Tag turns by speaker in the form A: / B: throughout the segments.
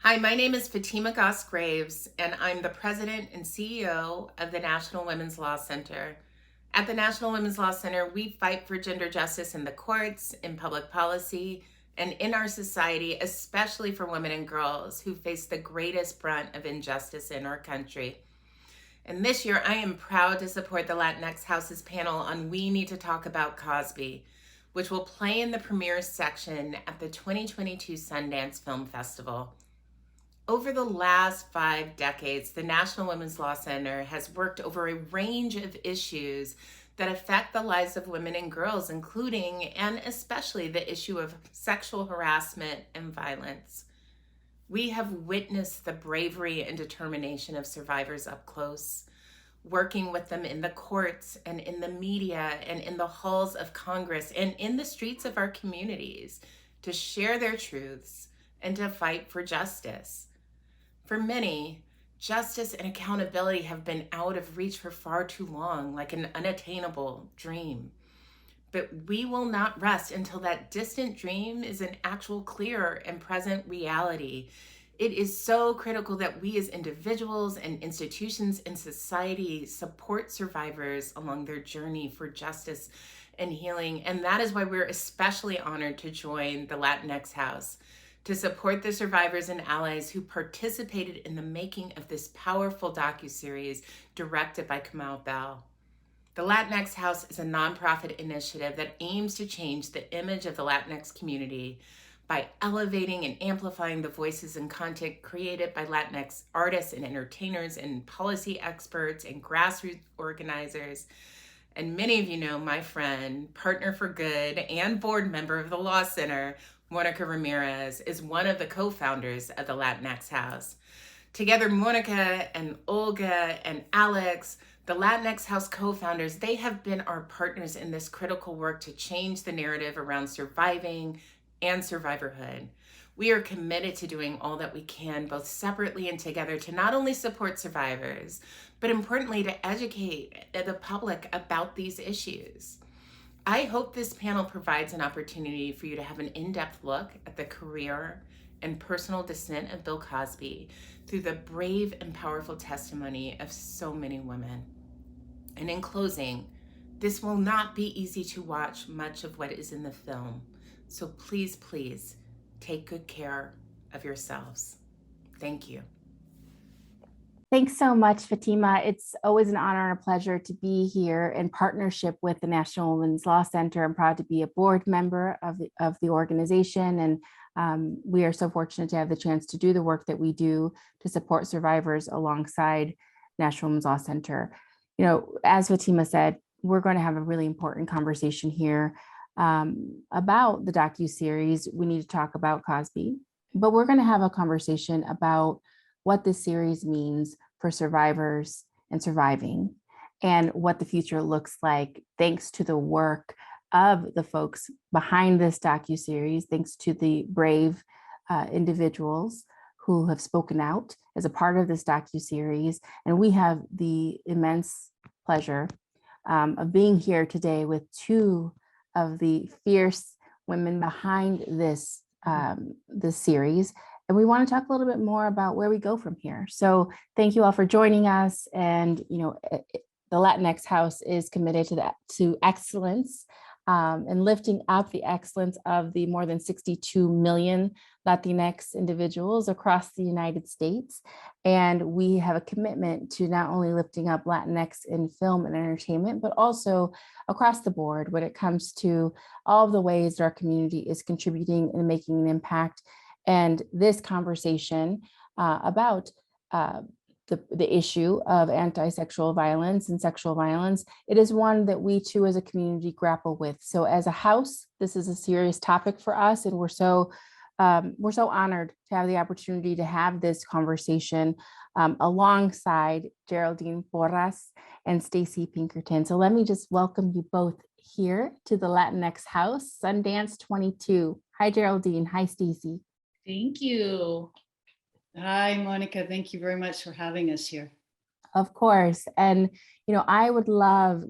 A: Hi, my name is Fatima Goss Graves, and I'm the president and CEO of the National Women's Law Center. At the National Women's Law Center, we fight for gender justice in the courts, in public policy, and in our society, especially for women and girls who face the greatest brunt of injustice in our country. And this year, I am proud to support the Latinx House's panel on We Need to Talk About COSBY, which will play in the premiere section at the 2022 Sundance Film Festival. Over the last 5 decades, the National Women's Law Center has worked over a range of issues that affect the lives of women and girls, including and especially the issue of sexual harassment and violence. We have witnessed the bravery and determination of survivors up close, working with them in the courts and in the media and in the halls of Congress and in the streets of our communities to share their truths and to fight for justice. For many, justice and accountability have been out of reach for far too long, like an unattainable dream. But we will not rest until that distant dream is an actual, clear, and present reality. It is so critical that we as individuals and institutions in society support survivors along their journey for justice and healing. And that is why we're especially honored to join the Latinx House, to support the survivors and allies who participated in the making of this powerful docuseries directed by Kamau Bell. The Latinx House is a nonprofit initiative that aims to change the image of the Latinx community by elevating and amplifying the voices and content created by Latinx artists and entertainers and policy experts and grassroots organizers. And many of you know my friend, partner for good, and board member of the Law Center, Mónica Ramírez, is one of the co-founders of the Latinx House. Together, Mónica and Olga and Alex, the Latinx House co-founders, they have been our partners in this critical work to change the narrative around surviving and survivorhood. We are committed to doing all that we can, both separately and together, to not only support survivors, but importantly, to educate the public about these issues. I hope this panel provides an opportunity for you to have an in-depth look at the career and personal descent of Bill Cosby through the brave and powerful testimony of so many women. And in closing, this will not be easy to watch much of what is in the film. So please, please take good care of yourselves. Thank you.
B: Thanks so much, Fatima. It's always an honor and a pleasure to be here in partnership with the National Women's Law Center. I'm proud to be a board member of the organization, and we are so fortunate to have the chance to do the work that we do to support survivors alongside National Women's Law Center. You know, as Fatima said, we're going to have a really important conversation here about the docuseries. We need to talk about Cosby, but we're going to have a conversation about what this series means for survivors and surviving, and what the future looks like thanks to the work of the folks behind this docuseries, thanks to the brave individuals who have spoken out as a part of this docuseries. And we have the immense pleasure of being here today with two of the fierce women behind this series. And we want to talk a little bit more about where we go from here. So thank you all for joining us. And, you know, the Latinx House is committed to excellence and lifting up the excellence of the more than 62 million Latinx individuals across the United States. And we have a commitment to not only lifting up Latinx in film and entertainment, but also across the board when it comes to all of the ways that our community is contributing and making an impact. And this conversation about the issue of anti-sexual violence and sexual violence, it is one that we too as a community grapple with. So as a house, this is a serious topic for us, and we're so honored to have the opportunity to have this conversation alongside Geraldine Porras and Stacey Pinkerton. So let me just welcome you both here to the Latinx House, Sundance 22. Hi, Geraldine. Hi, Stacey.
C: Thank you. Hi, Monica. Thank you very much for having us here.
B: Of course. And, you know, I would love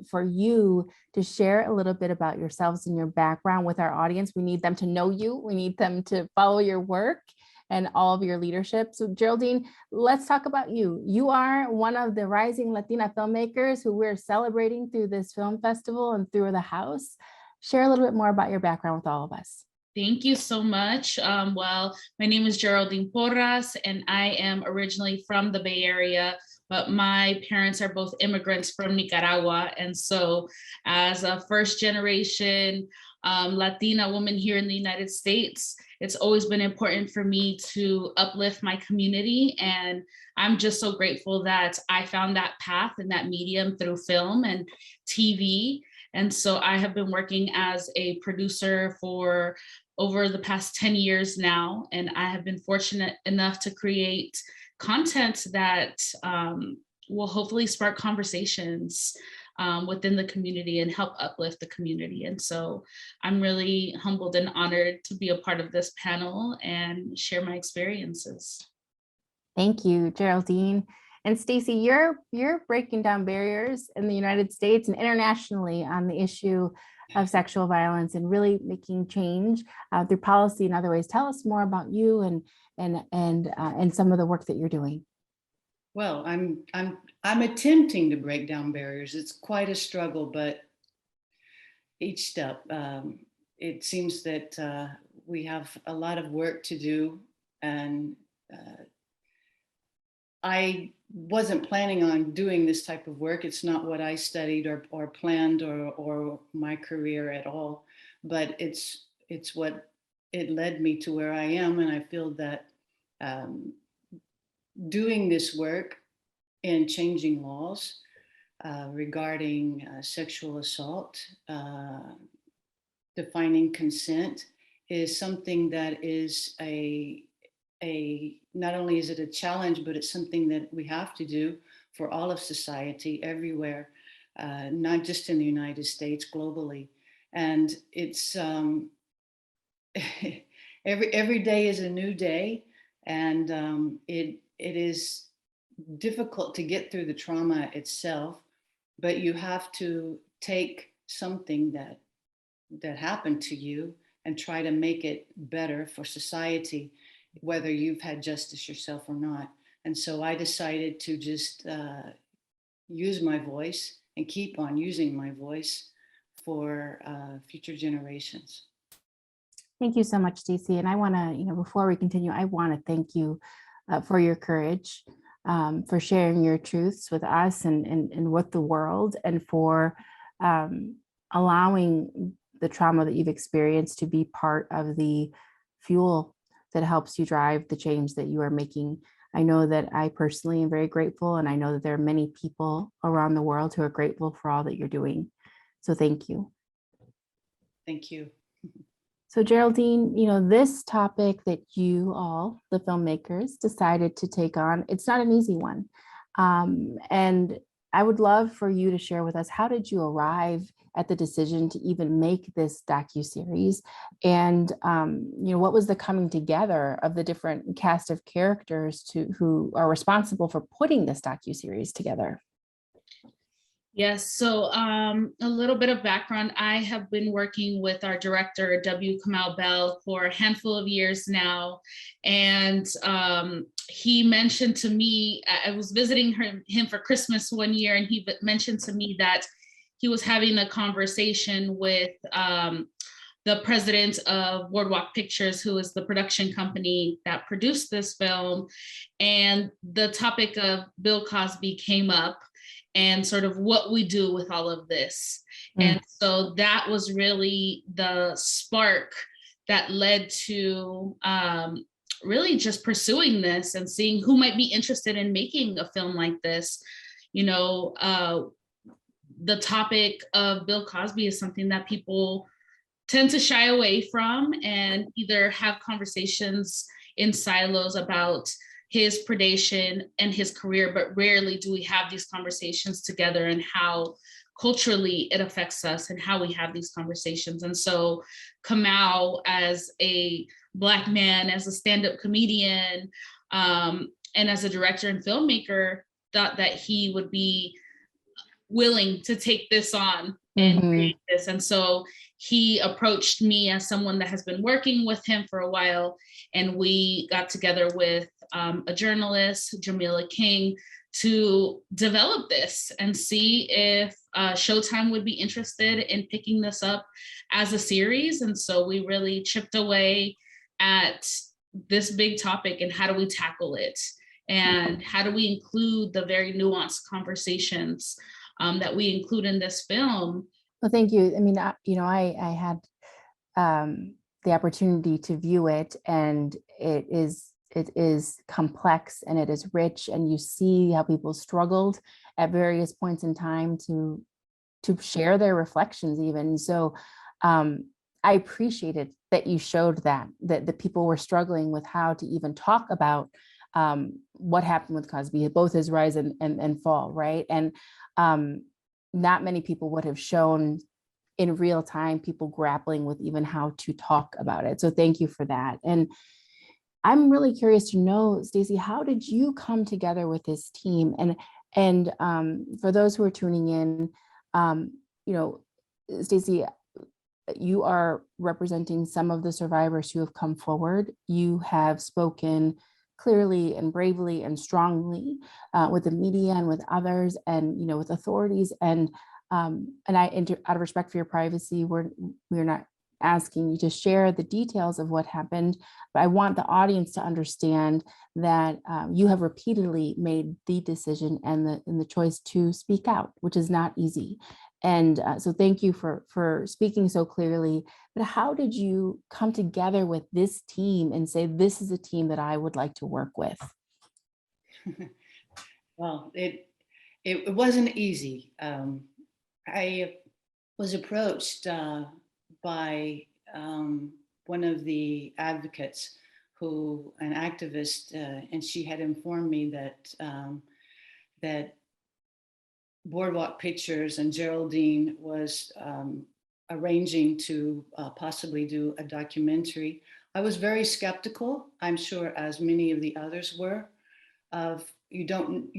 B: for you to share a little bit about yourselves and your background with our audience. We need them to know you. We need them to follow your work. and all of your leadership. So Geraldine, let's talk about you. You are one of the rising Latina filmmakers who we're celebrating through this film festival and through the house. Share a little bit more about your background with all of us.
C: Thank you so much. Well, my name is Geraldine Porras, and I am originally from the Bay Area, but my parents are both immigrants from Nicaragua. And so as a first generation Latina woman here in the United States, it's always been important for me to uplift my community. And I'm just so grateful that I found that path and that medium through film and TV. And so I have been working as a producer for over the past 10 years now, and I have been fortunate enough to create content that will hopefully spark conversations within the community and help uplift the community. And so I'm really humbled and honored to be a part of this panel and share my experiences.
B: Thank you, Geraldine. And Stacey, you're breaking down barriers in the United States and internationally on the issue of sexual violence and really making change through policy and other ways. Tell us more about you and some of the work that you're doing.
D: Well, I'm attempting to break down barriers. It's quite a struggle, but each step, it seems that we have a lot of work to do, and I wasn't planning on doing this type of work. It's not what I studied or planned or my career at all, but it's what it led me to where I am. And I feel that doing this work in changing laws regarding sexual assault, defining consent, is something that is not only is it a challenge, but it's something that we have to do for all of society everywhere, not just in the United States, globally. And it's every day is a new day, and it is difficult to get through the trauma itself, but you have to take something that happened to you and try to make it better for society, whether you've had justice yourself or not. And so I decided to just use my voice and keep on using my voice for future generations.
B: Thank you so much, Stacey. And I want to, before we continue, I want to thank you for your courage, for sharing your truths with us and with the world, and for allowing the trauma that you've experienced to be part of the fuel that helps you drive the change that you are making. I know that I personally am very grateful, and I know that there are many people around the world who are grateful for all that you're doing. So thank you.
D: Thank you.
B: So Geraldine, this topic that you all, the filmmakers, decided to take on, it's not an easy one. And I would love for you to share with us, how did you arrive at the decision to even make this docuseries? And what was the coming together of the different cast of characters who are responsible for putting this docuseries together?
C: Yes, so a little bit of background. I have been working with our director, W. Kamau Bell, for a handful of years now. And he mentioned to me, I was visiting him for Christmas one year, and he mentioned to me that he was having a conversation with the president of Boardwalk Pictures, who is the production company that produced this film. And the topic of Bill Cosby came up, and sort of what we do with all of this. And so that was really the spark that led to really just pursuing this and seeing who might be interested in making a film like this. The topic of Bill Cosby is something that people tend to shy away from and either have conversations in silos about his predation and his career, but rarely do we have these conversations together, and how culturally it affects us and how we have these conversations. And so Kamau, as a Black man, as a stand-up comedian, and as a director and filmmaker, thought that he would be willing to take this on and
B: Mhm.
C: create this. And so he approached me as someone that has been working with him for a while. And we got together with a journalist, Jamila King, to develop this and see if Showtime would be interested in picking this up as a series. And so we really chipped away at this big topic and how do we tackle it? And how do we include the very nuanced conversations that we include in this film?
B: Well, thank you. I mean, I had the opportunity to view it, and it is complex and it is rich, and you see how people struggled at various points in time to share their reflections even. So I appreciated that you showed that the people were struggling with how to even talk about what happened with Cosby, both his rise and fall, right? And not many people would have shown in real time people grappling with even how to talk about it. So thank you for that. And I'm really curious to know, Stacey, how did you come together with this team? And for those who are tuning in, Stacey, you are representing some of the survivors who have come forward. You have spoken clearly and bravely and strongly with the media and with others, and with authorities. And out of respect for your privacy, we're not asking you to share the details of what happened, but I want the audience to understand that you have repeatedly made the decision and the choice to speak out, which is not easy. And so thank you for speaking so clearly. But how did you come together with this team and say, this is a team that I would like to work with?
D: Well, it wasn't easy. I was approached by one of the advocates, an activist, and she had informed me that Boardwalk Pictures and Geraldine was arranging to possibly do a documentary. I was very skeptical, I'm sure as many of the others were, of you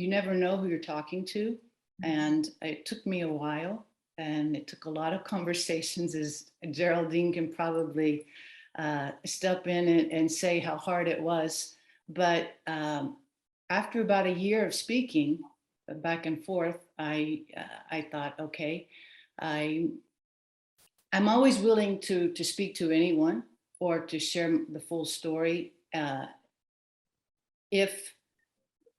D: never know who you're talking to. And it took me a while, and it took a lot of conversations, as Geraldine can probably step in and say how hard it was. But after about a year of speaking back and forth, I thought, okay, I'm always willing to speak to anyone or to share the full story if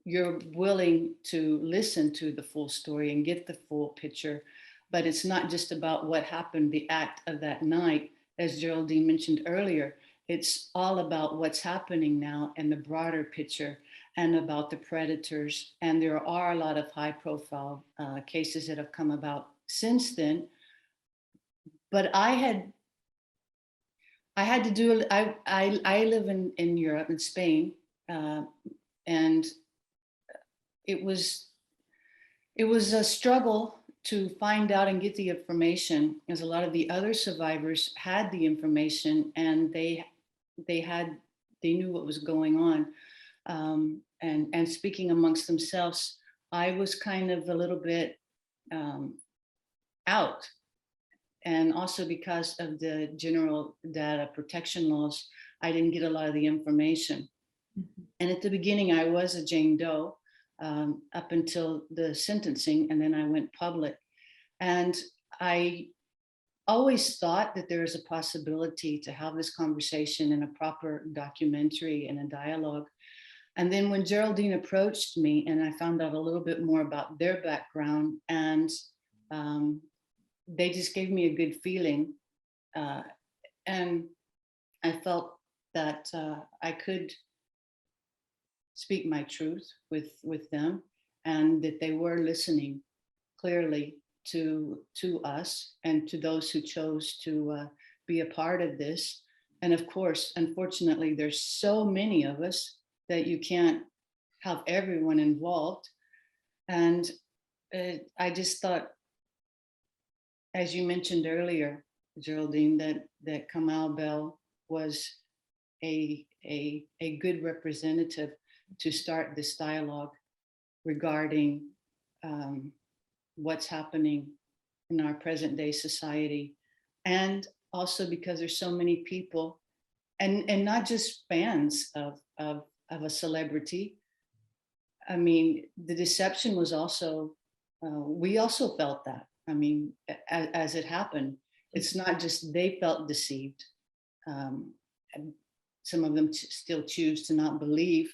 D: you're willing to listen to the full story and get the full picture. But it's not just about what happened, the act of that night, as Geraldine mentioned earlier. It's all about what's happening now and the broader picture, and about the predators. And there are a lot of high profile cases that have come about since then. But I had to do, I live in Europe, in Spain, and it was a struggle to find out and get the information, as a lot of the other survivors had the information, and they knew what was going on, and speaking amongst themselves. I was kind of a little bit out, and also because of the general data protection laws, I didn't get a lot of the information. Mm-hmm. And at the beginning, I was a Jane Doe up until the sentencing, and then I went public. And I always thought that there is a possibility to have this conversation in a proper documentary and a dialogue. And then when Geraldine approached me and I found out a little bit more about their background, and they just gave me a good feeling. And I felt that I could speak my truth with them, and that they were listening clearly to us and to those who chose to be a part of this. And of course, unfortunately, there's so many of us that you can't have everyone involved. And I just thought, as you mentioned earlier, Geraldine, that Kamau Bell was a good representative to start this dialogue regarding what's happening in our present day society. And also because there's so many people, and not just fans of a celebrity. I mean, the deception was also, we also felt that. I mean, as it happened, it's not just they felt deceived. And some of them still choose to not believe,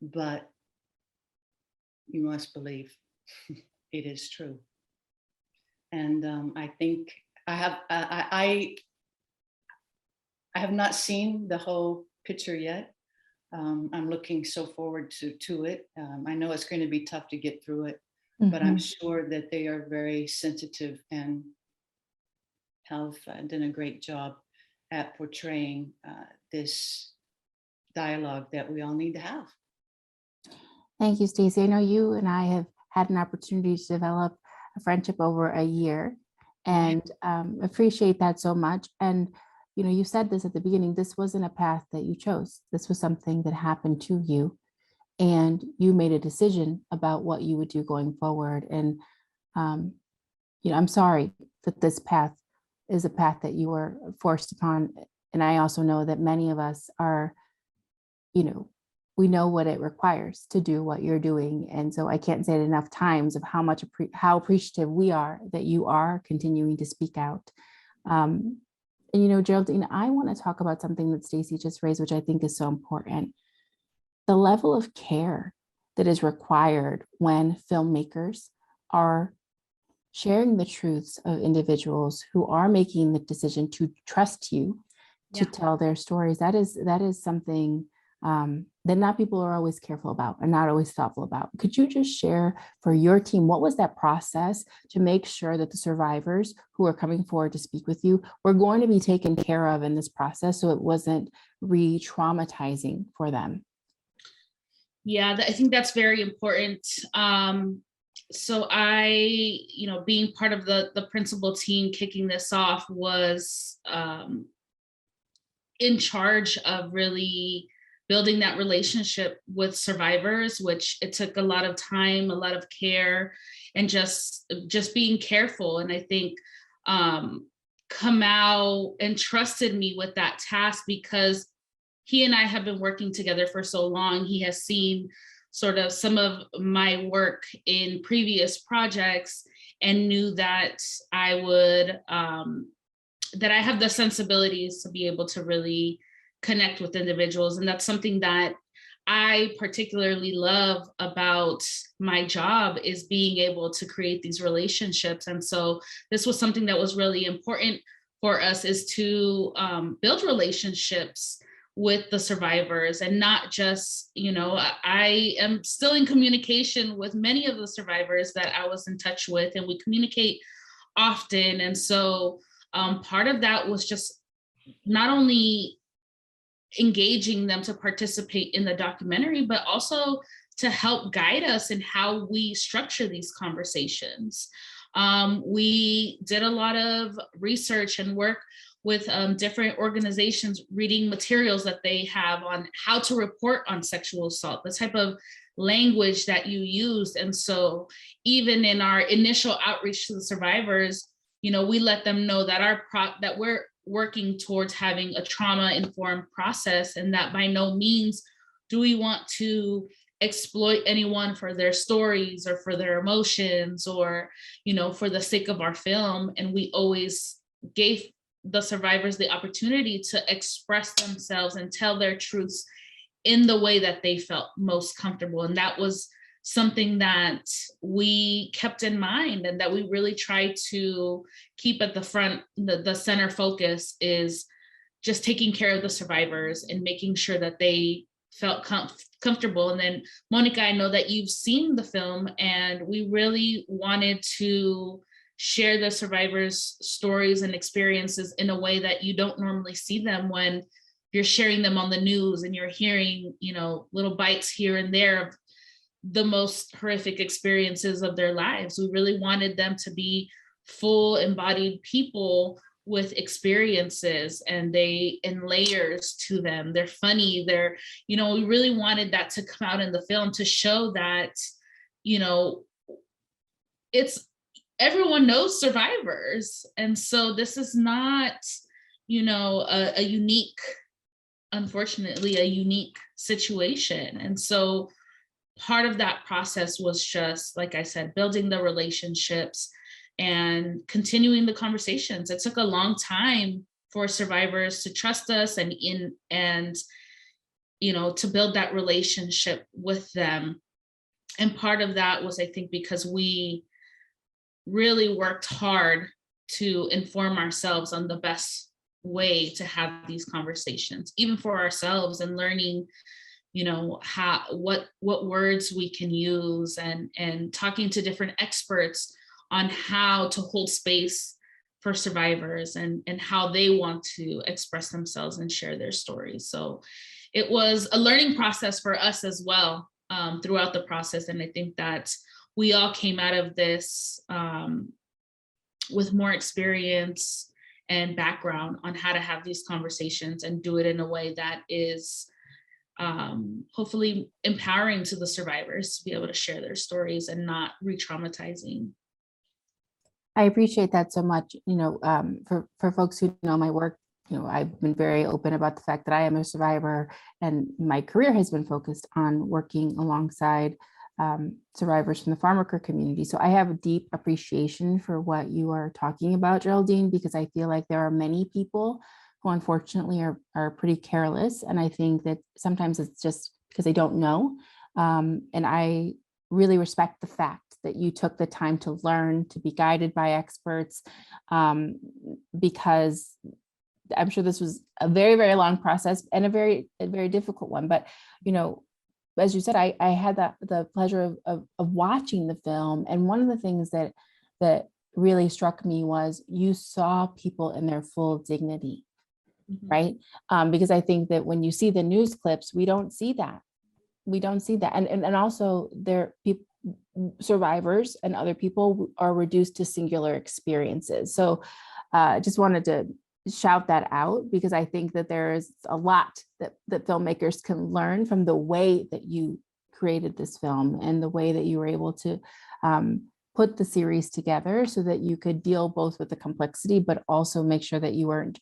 D: but you must believe it is true. And I think I have not seen the whole picture yet. I'm looking so forward to it. I know it's going to be tough to get through it, but I'm sure that they are very sensitive and have done a great job at portraying this dialogue that we all need to have.
B: Thank you, Stacey. I know you and I have had an opportunity to develop a friendship over a year, and appreciate that so much. And you know, you said this at the beginning, this wasn't a path that you chose. This was something that happened to you, and you made a decision about what you would do going forward. And you know, I'm sorry that this path is a path that you were forced upon. And I also know that many of us are, you know, we know what it requires to do what you're doing. And so I can't say it enough times of how much, how appreciative we are that you are continuing to speak out. And, you know, Geraldine, I want to talk about something that Stacey just raised, which I think is so important. The level of care that is required when filmmakers are sharing the truths of individuals who are making the decision to trust you to tell their stories. That is something that not people are always careful about and not always thoughtful about. Could you just share for your team, what was that process to make sure that the survivors who are coming forward to speak with you were going to be taken care of in this process so it wasn't re-traumatizing for them?
C: Yeah, I think that's very important. So I, you know, being part of the principal team kicking this off was in charge of really building that relationship with survivors, which it took a lot of time, a lot of care, and just being careful. And I think Kamau entrusted me with that task because he and I have been working together for so long. He has seen sort of some of my work in previous projects and knew that I would, that I have the sensibilities to be able to really connect with individuals. And that's something that I particularly love about my job, is being able to create these relationships. And so this was something that was really important for us, is to build relationships with the survivors, and not just, you know, I am still in communication with many of the survivors that I was in touch with, and we communicate often. And so part of that was just not only engaging them to participate in the documentary, but also to help guide us in how we structure these conversations. We did a lot of research and work with different organizations, reading materials that they have on how to report on sexual assault, the type of language that you used. And so even in our initial outreach to the survivors, you know, we let them know that that we're working towards having a trauma-informed process, and that by no means do we want to exploit anyone for their stories or for their emotions or, you know, for the sake of our film. And we always gave the survivors the opportunity to express themselves and tell their truths in the way that they felt most comfortable. And that was something that we kept in mind, and that we really try to keep at the front. The center focus is just taking care of the survivors and making sure that they felt comfortable. And then, Monica, I know that you've seen the film, and we really wanted to share the survivors' stories and experiences in a way that you don't normally see them when you're sharing them on the news and you're hearing, you know, little bites here and there of the most horrific experiences of their lives. We really wanted them to be full embodied people with experiences, and layers to them. They're funny, you know, we really wanted that to come out in the film, to show that, you know, it's everyone knows survivors. And so this is not, you know, a unique, unfortunately, a unique situation. And so part of that process was just, like I said, building the relationships and continuing the conversations. It took a long time for survivors to trust us and you know, to build that relationship with them. And part of that was, I think, because we really worked hard to inform ourselves on the best way to have these conversations, even for ourselves, and learning, you know, what words we can use, and talking to different experts on how to hold space for survivors and how they want to express themselves and share their stories. So it was a learning process for us as well, throughout the process. And I think that we all came out of this with more experience and background on how to have these conversations and do it in a way that is hopefully empowering to the survivors to be able to share their stories and not re-traumatizing.
B: I appreciate that so much. You know, for folks who know my work, you know, I've been very open about the fact that I am a survivor, and my career has been focused on working alongside survivors from the farm worker community. So I have a deep appreciation for what you are talking about, Geraldine, because I feel like there are many people who unfortunately are pretty careless. And I think that sometimes it's just because they don't know. And I really respect the fact that you took the time to learn, to be guided by experts, because I'm sure this was a very, very long process and a very difficult one. But, you know, as you said, I had the pleasure of watching the film. And one of the things that really struck me was you saw people in their full dignity, right? Because I think that when you see the news clips, we don't see that. And also there people, survivors and other people are reduced to singular experiences. So I just wanted to shout that out, because I think that there is a lot that filmmakers can learn from the way that you created this film and the way that you were able to put the series together so that you could deal both with the complexity, but also make sure that you weren't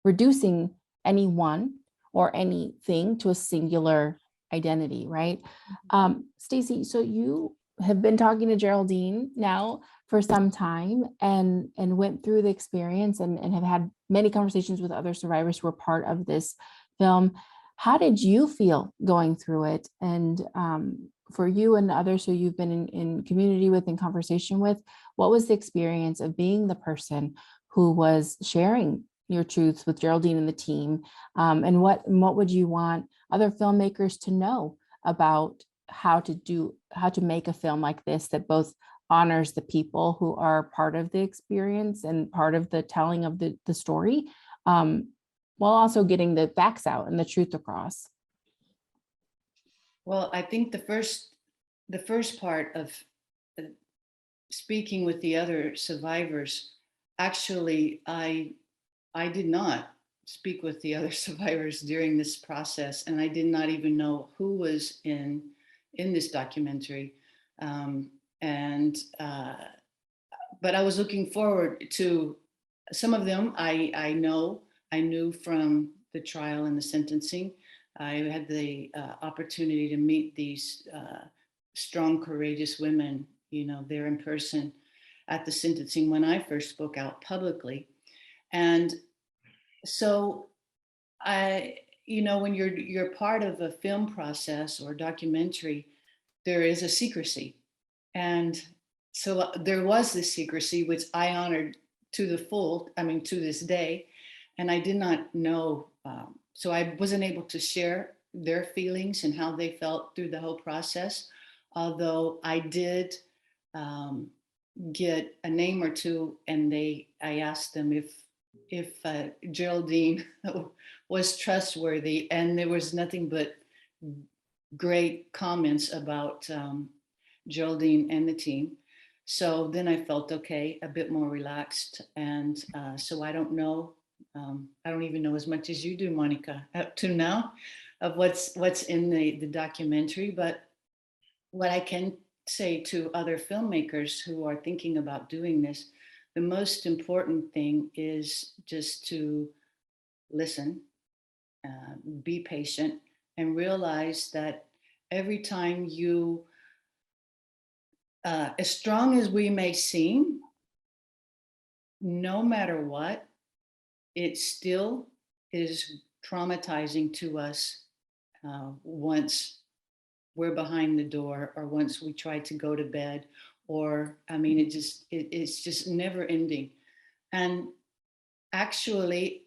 B: reducing anyone or anything to a singular identity, right? Stacey, so you have been talking to Geraldine now for some time and went through the experience and have had many conversations with other survivors who were part of this film. How did you feel going through it? And for you and others who you've been in community with, in conversation with, what was the experience of being the person who was sharing your truths with Geraldine and the team? And what would you want other filmmakers to know about how to make a film like this that both honors the people who are part of the experience and part of the telling of the story, while also getting the facts out and the truth across?
D: Well, I think the first part of speaking with the other survivors, actually, I did not speak with the other survivors during this process, and I did not even know who was in this documentary. But I was looking forward to some of them. I knew from the trial and the sentencing. I had the opportunity to meet these strong, courageous women, you know, there in person at the sentencing when I first spoke out publicly. And so you know, when you're part of a film process or documentary, there is a secrecy. And so there was this secrecy, which I honored to the full, to this day. And I did not know, so I wasn't able to share their feelings and how they felt through the whole process. Although I did get a name or two, and I asked them if Geraldine was trustworthy, and there was nothing but great comments about Geraldine and the team. So then I felt okay, a bit more relaxed. And so I don't know, I don't even know as much as you do, Monica, up to now, of what's in the documentary. But what I can say to other filmmakers who are thinking about doing this, the most important thing is just to listen, be patient, and realize that every time you, as strong as we may seem, no matter what, it still is traumatizing to us once we're behind the door, or once we try to go to bed, or I mean, it's just never ending. And actually,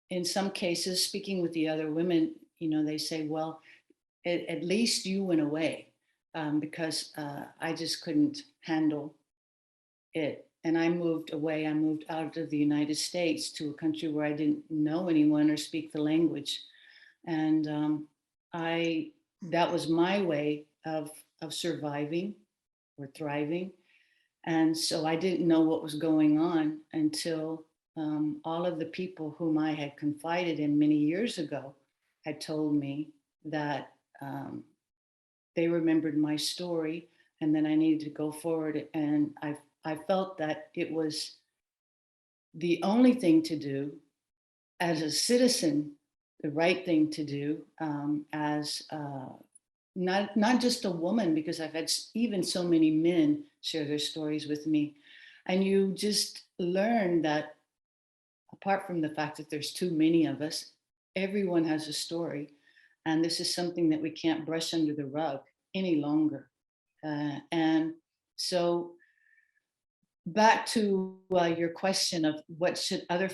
D: in some cases, speaking with the other women, you know, they say, well, at least you went away, because I just couldn't handle it. And I moved away. I moved out of the United States to a country where I didn't know anyone or speak the language. And that was my way of surviving or thriving. And so I didn't know what was going on until all of the people whom I had confided in many years ago had told me that they remembered my story, and then I needed to go forward. And I felt that it was the only thing to do as a citizen, the right thing to do, as not just a woman, because I've had even so many men share their stories with me. And you just learn that apart from the fact that there's too many of us, everyone has a story. And this is something that we can't brush under the rug any longer. And so back to your question of what should other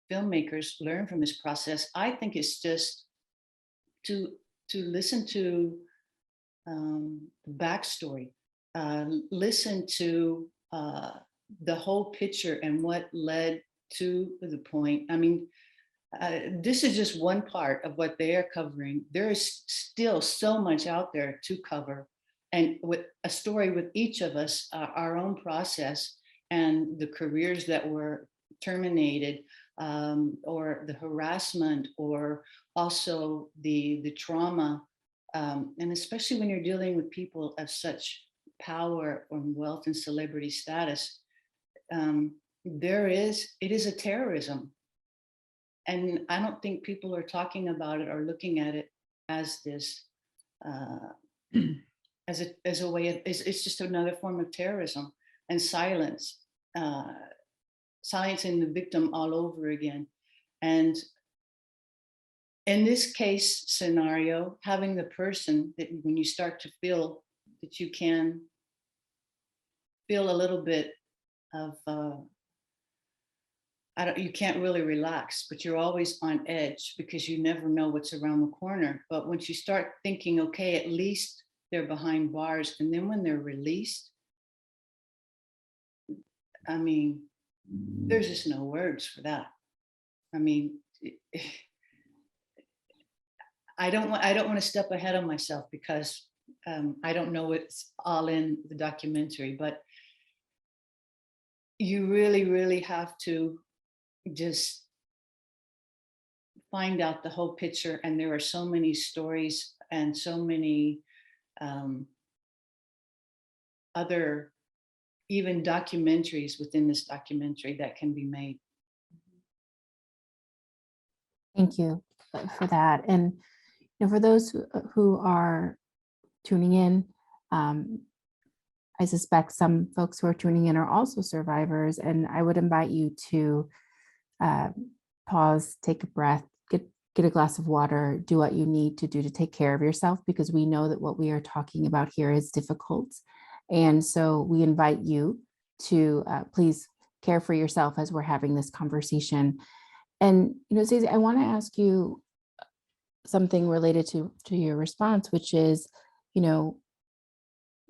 D: filmmakers learn from this process, I think it's just to listen to the backstory, listen to the whole picture and what led to the point. I mean, this is just one part of what they are covering. There is still so much out there to cover, and with a story with each of us, our own process, and the careers that were terminated, or the harassment, or also the trauma, and especially when you're dealing with people of such power and wealth and celebrity status, it is a terrorism. And I don't think people are talking about it or looking at it as this, as a way of, it's just another form of terrorism and silence, silencing the victim all over again. And in this case scenario, having the person that when you start to feel that you can feel a little bit of, you can't really relax, but you're always on edge because you never know what's around the corner. But once you start thinking, okay, at least they're behind bars, and then when they're released, I mean, there's just no words for that. I mean, I don't want to step ahead of myself because I don't know what's all in the documentary, but you really, really have to just find out the whole picture. And there are so many stories and so many other even documentaries within this documentary that can be made.
B: Thank you for that. And for those who are tuning in, I suspect some folks who are tuning in are also survivors, and I would invite you to pause, take a breath, get a glass of water, do what you need to do to take care of yourself, because we know that what we are talking about here is difficult. And so we invite you to please care for yourself as we're having this conversation. And, Stacey, I want to ask you something related to your response, which is,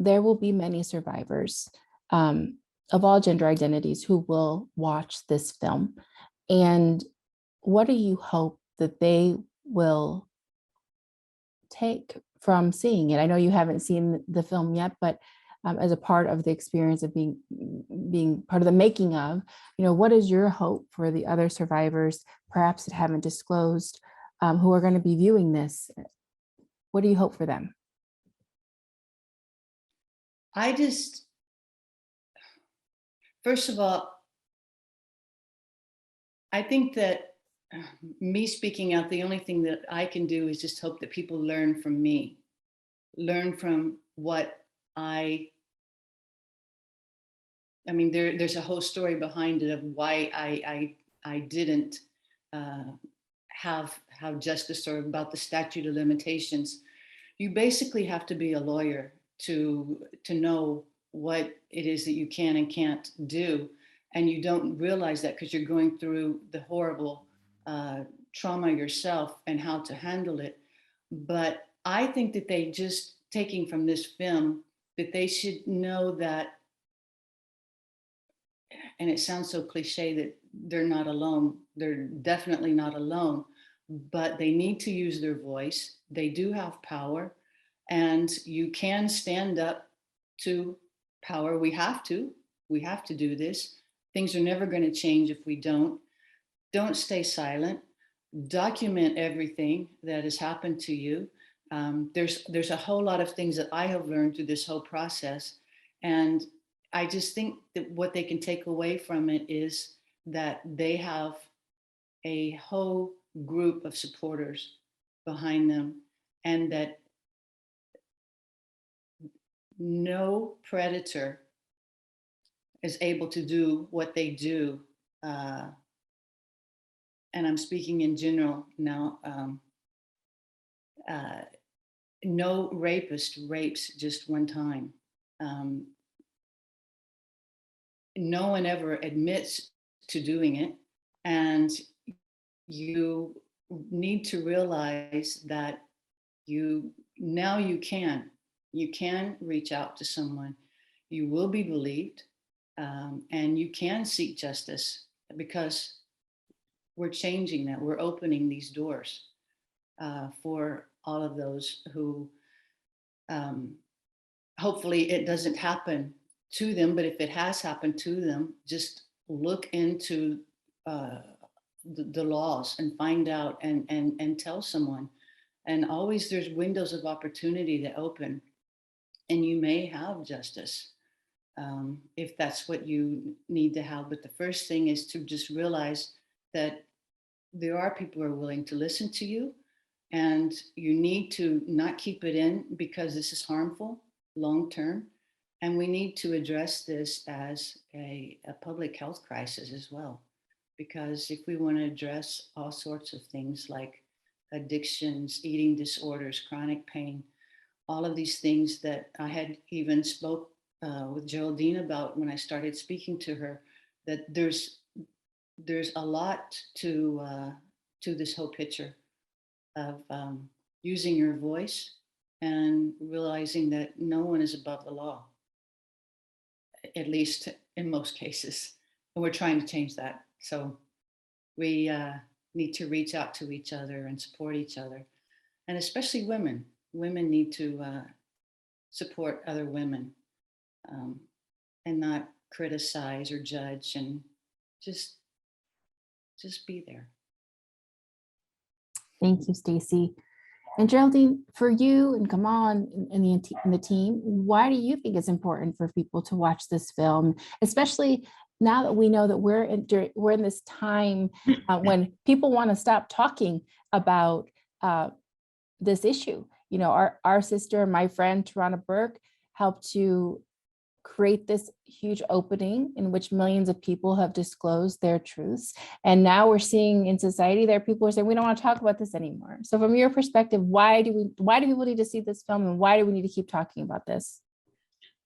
B: there will be many survivors of all gender identities who will watch this film. And what do you hope that they will take from seeing it? I know you haven't seen the film yet, but as a part of the experience of being part of the making of, what is your hope for the other survivors, perhaps that haven't disclosed, who are going to be viewing this? What do you hope for them?
D: I just, first of all, I think that me speaking out, the only thing that I can do is just hope that people learn from me, learn from what I mean, there's a whole story behind it of why I didn't have justice, or about the statute of limitations. You basically have to be a lawyer to know what it is that you can and can't do. And you don't realize that because you're going through the horrible trauma yourself and how to handle it. But I think that they just, taking from this film, that they should know that, and it sounds so cliche, that they're not alone. They're definitely not alone, but they need to use their voice. They do have power, and you can stand up to power. We have to do this. Things are never going to change if we don't. Don't stay silent. Document everything that has happened to you. There's a whole lot of things that I have learned through this whole process. And I just think that what they can take away from it is that they have a whole group of supporters behind them, and that no predator is able to do what they do. And I'm speaking in general now. No rapist rapes just one time. No one ever admits to doing it. And you need to realize that you can reach out to someone. You will be believed, and you can seek justice, because we're changing that. We're opening these doors for all of those who, hopefully it doesn't happen to them, but if it has happened to them, just look into the laws and find out, and tell someone. And always there's windows of opportunity that open, and you may have justice if that's what you need to have. But the first thing is to just realize that there are people who are willing to listen to you, and you need to not keep it in, because this is harmful long term. And we need to address this as a public health crisis as well. Because if we want to address all sorts of things like addictions, eating disorders, chronic pain, all of these things that I had even spoke with Geraldine about when I started speaking to her, that there's a lot to this whole picture of using your voice and realizing that no one is above the law, at least in most cases. And we're trying to change that. So we need to reach out to each other and support each other. And especially women. Women need to support other women, and not criticize or judge, and just be there.
B: Thank you, Stacey. And Geraldine, for you and Kamal and the team, why do you think it's important for people to watch this film, especially now that we know that we're in this time when people want to stop talking about this issue? You know, our sister, my friend Tarana Burke, helped to create this huge opening in which millions of people have disclosed their truths. And now we're seeing in society there are people who are saying, we don't want to talk about this anymore. So from your perspective, why do people need to see this film, and why do we need to keep talking about this?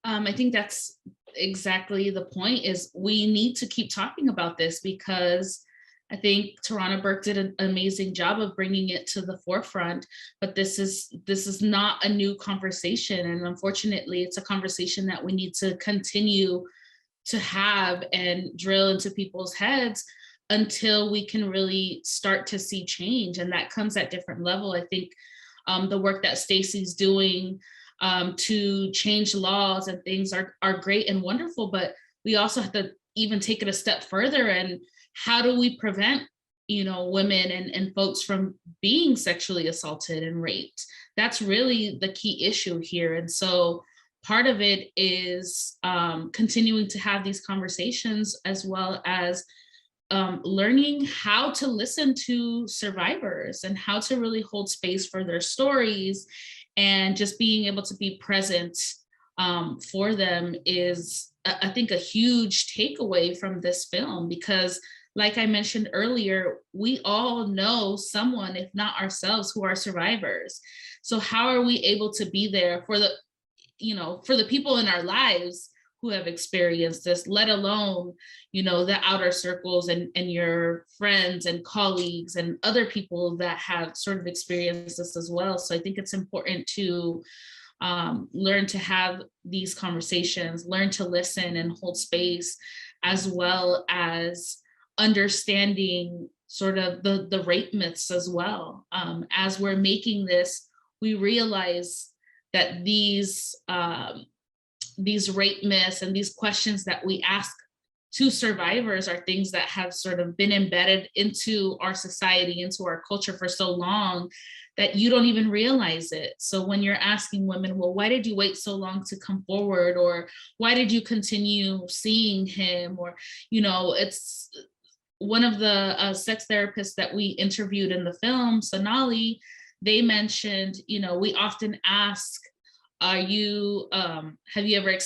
C: I think that's exactly the point, is we need to keep talking about this, because I think Tarana Burke did an amazing job of bringing it to the forefront, but this is not a new conversation. And unfortunately, it's a conversation that we need to continue to have and drill into people's heads until we can really start to see change. And that comes at different level. I think the work that Stacey's doing to change laws and things are great and wonderful, but we also have to even take it a step further. And how do we prevent, women and folks from being sexually assaulted and raped? That's really the key issue here. And so part of it is continuing to have these conversations, as well as learning how to listen to survivors and how to really hold space for their stories, and just being able to be present for them is, I think, a huge takeaway from this film, because like I mentioned earlier, we all know someone, if not ourselves, who are survivors. So how are we able to be there for the, for the people in our lives who have experienced this, let alone, the outer circles and your friends and colleagues and other people that have sort of experienced this as well. So I think it's important to learn to have these conversations, learn to listen and hold space, as well as understanding sort of the rape myths as well. As we're making this, we realize that these rape myths and these questions that we ask to survivors are things that have sort of been embedded into our society, into our culture for so long that you don't even realize it. So when you're asking women, well, why did you wait so long to come forward? Or why did you continue seeing him? Or, it's one of the sex therapists that we interviewed in the film, Sonali, they mentioned, we often ask, have you ever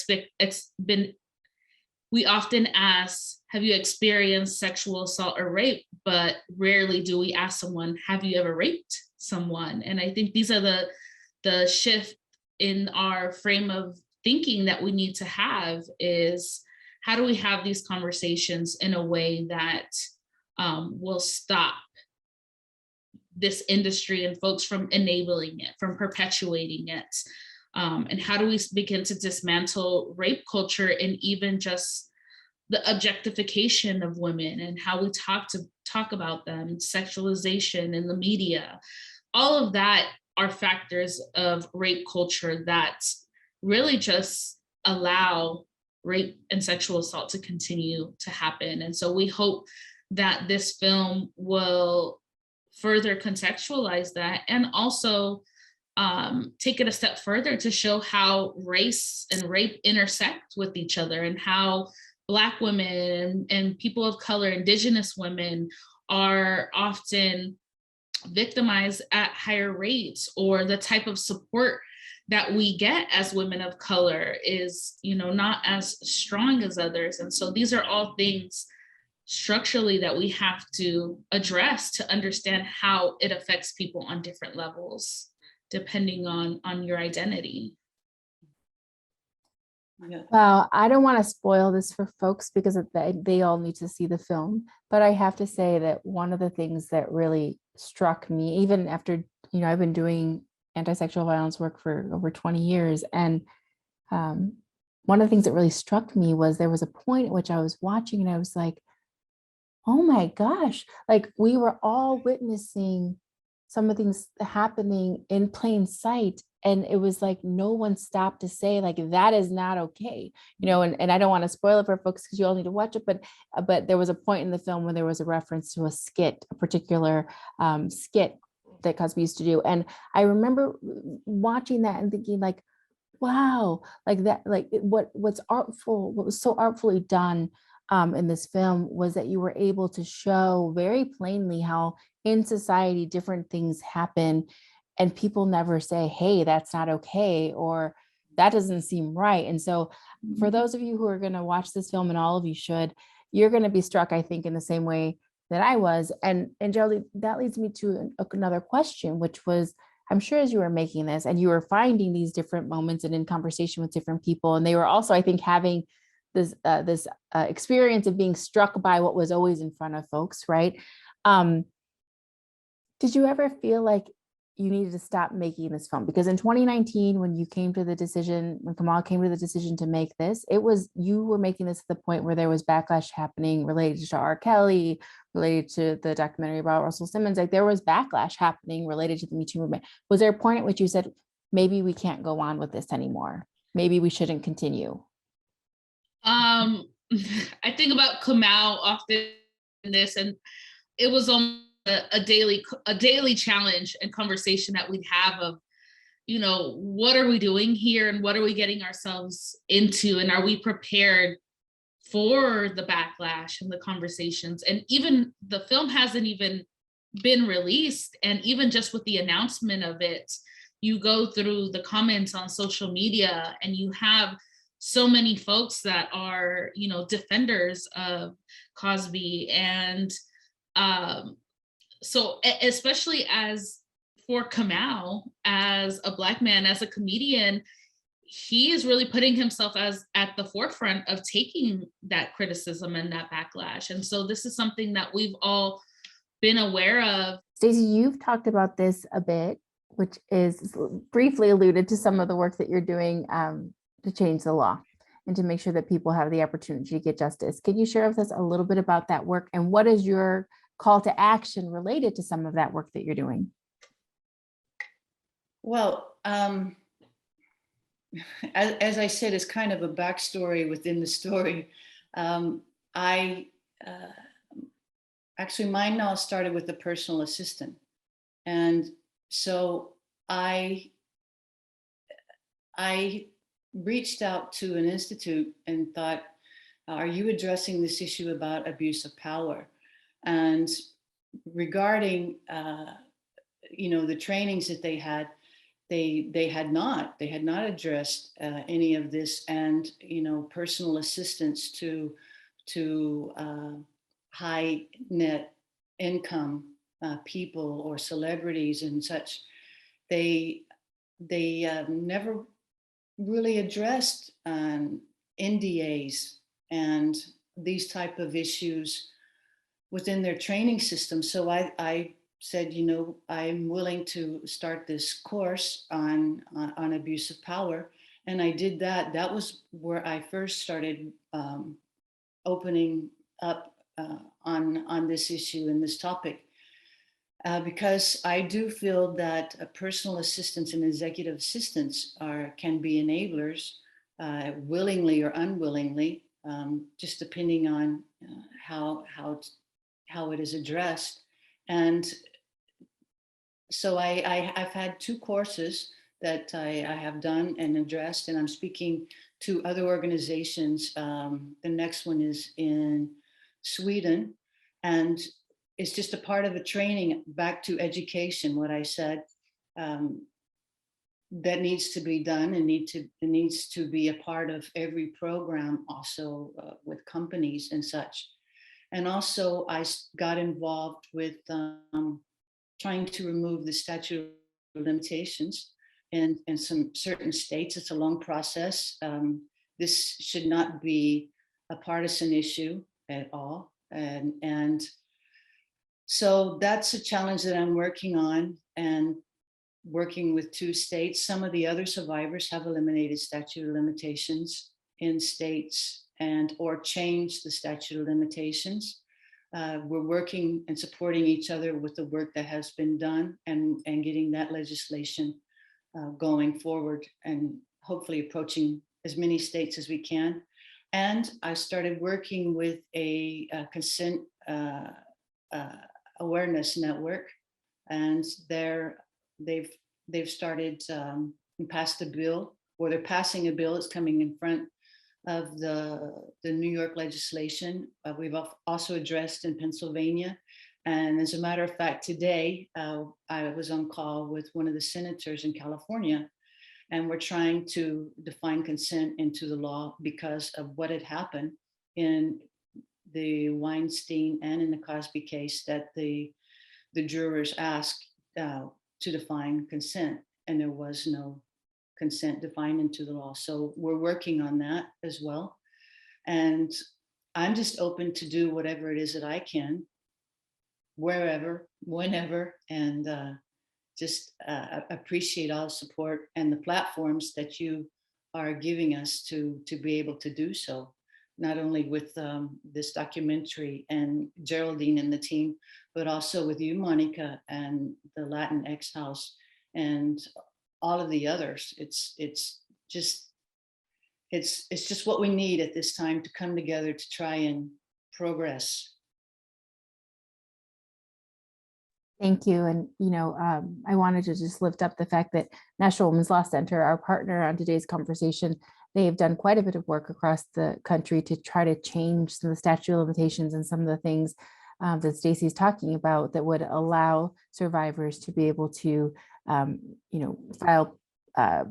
C: we often ask, have you experienced sexual assault or rape? But rarely do we ask someone, have you ever raped someone? And I think these are the shift in our frame of thinking that we need to have, is how do we have these conversations in a way that will stop this industry and folks from enabling it, from perpetuating it? And how do we begin to dismantle rape culture and even just the objectification of women and how we talk about them, sexualization in the media? All of that are factors of rape culture that really just allow rape and sexual assault to continue to happen. And so we hope that this film will further contextualize that, and also take it a step further to show how race and rape intersect with each other, and how Black women and people of color, Indigenous women, are often victimized at higher rates, or the type of support that we get as women of color is, not as strong as others. And so these are all things structurally that we have to address to understand how it affects people on different levels, depending on your identity.
D: Yeah.
B: Well, I don't want to spoil this for folks because they all need to see the film, but I have to say that one of the things that really struck me, even after, I've been doing anti-sexual violence work for over 20 years. And one of the things that really struck me was there was a point at which I was watching and I was like, oh my gosh, like we were all witnessing some of things happening in plain sight. And it was like, no one stopped to say like, that is not okay. And I don't want to spoil it for folks because you all need to watch it, but there was a point in the film where there was a reference to a particular skit that COSBY used to do. And I remember watching that and thinking like, wow, like that, like what was so artfully done in this film was that you were able to show very plainly how in society different things happen and people never say, hey, that's not okay, or that doesn't seem right. And so for those of you who are going to watch this film, and all of you should, you're going to be struck, I think, in the same way that I was. And Geraldine, that leads me to another question, which was, I'm sure as you were making this and you were finding these different moments and in conversation with different people, and they were also, I think, having this experience of being struck by what was always in front of folks, right? Did you ever feel like you needed to stop making this film? Because in 2019, when Kamal came to the decision to make this, you were making this at the point where there was backlash happening related to R. Kelly, related to the documentary about Russell Simmons. Like there was backlash happening related to the Me Too movement. Was there a point at which you said, maybe we can't go on with this anymore? Maybe we shouldn't continue?
C: I think about Kamal often in this, and it was almost a daily challenge and conversation that we'd have of, you know, what are we doing here and what are we getting ourselves into? And are we prepared for the backlash and the conversations? And even the film hasn't even been released. And even just with the announcement of it, you go through the comments on social media and you have so many folks that are, you know, defenders of COSBY. And so especially as for Kamau, as a Black man, as a comedian, he is really putting himself as at the forefront of taking that criticism and that backlash. And so this is something that we've all been aware of.
B: Stacey, you've talked about this a bit, which is briefly alluded to some of the work that you're doing to change the law and to make sure that people have the opportunity to get justice. Can you share with us a little bit about that work and what is your call to action related to some of that work that you're doing?
D: Well, as I said, it's kind of a backstory within the story. Actually, mine all started with a personal assistant. And so I reached out to an institute and thought, are you addressing this issue about abuse of power? And regarding, you know, the trainings that they had not addressed any of this, and, you know, personal assistance to high net income people or celebrities and such. They never really addressed NDAs and these type of issues within their training system. So I said, you know, I'm willing to start this course on abuse of power. And I did that. That was where I first started opening up on this issue and this topic. Because I do feel that personal assistants and executive assistants can be enablers, willingly or unwillingly, just depending on how it is addressed. And so I've had 2 courses that I have done and addressed, and I'm speaking to other organizations. The next one is in Sweden, and it's just a part of a training back to education, what I said, that needs to be done and it needs to be a part of every program also with companies and such. And also I got involved with trying to remove the statute of limitations in some certain states. It's a long process. This should not be a partisan issue at all. And so that's a challenge that I'm working on, and working with 2 states. Some of the other survivors have eliminated statute of limitations in states or changed the statute of limitations. We're working and supporting each other with the work that has been done and getting that legislation going forward and hopefully approaching as many states as we can. And I started working with a consent awareness network, and they've started and passed a bill, or they're passing a bill. It's coming in front of the New York legislation. We've also addressed in Pennsylvania. And as a matter of fact, today I was on call with one of the senators in California, and we're trying to define consent into the law because of what had happened in the Weinstein and in the COSBY case, that the jurors asked to define consent, and there was no consent defined into the law. So we're working on that as well. And I'm just open to do whatever it is that I can, wherever, whenever, and just appreciate all the support and the platforms that you are giving us to be able to do so. Not only with this documentary and Geraldine and the team, but also with you, Monica, and the Latinx House and all of the others. It's just what we need at this time, to come together to try and progress.
B: Thank you. And, I wanted to just lift up the fact that National Women's Law Center, our partner on today's conversation, they have done quite a bit of work across the country to try to change some of the statute of limitations and some of the things that Stacey's talking about that would allow survivors to be able to, file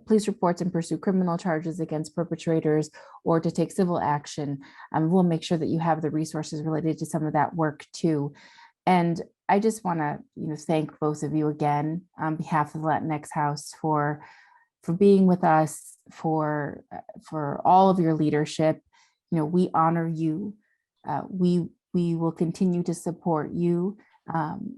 B: police reports and pursue criminal charges against perpetrators or to take civil action. We'll make sure that you have the resources related to some of that work too. And I just want to, thank both of you again on behalf of the Latinx House for being with us, for all of your leadership. We honor you. We will continue to support you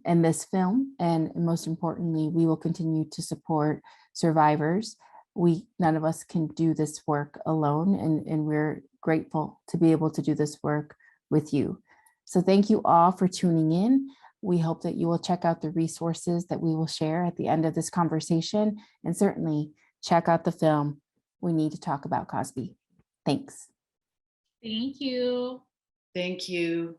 B: in this film, and most importantly, we will continue to support survivors. None of us can do this work alone, and we're grateful to be able to do this work with you. So thank you all for tuning in. We hope that you will check out the resources that we will share at the end of this conversation, and certainly check out the film We Need to Talk About COSBY. Thanks.
C: Thank you.
D: Thank you.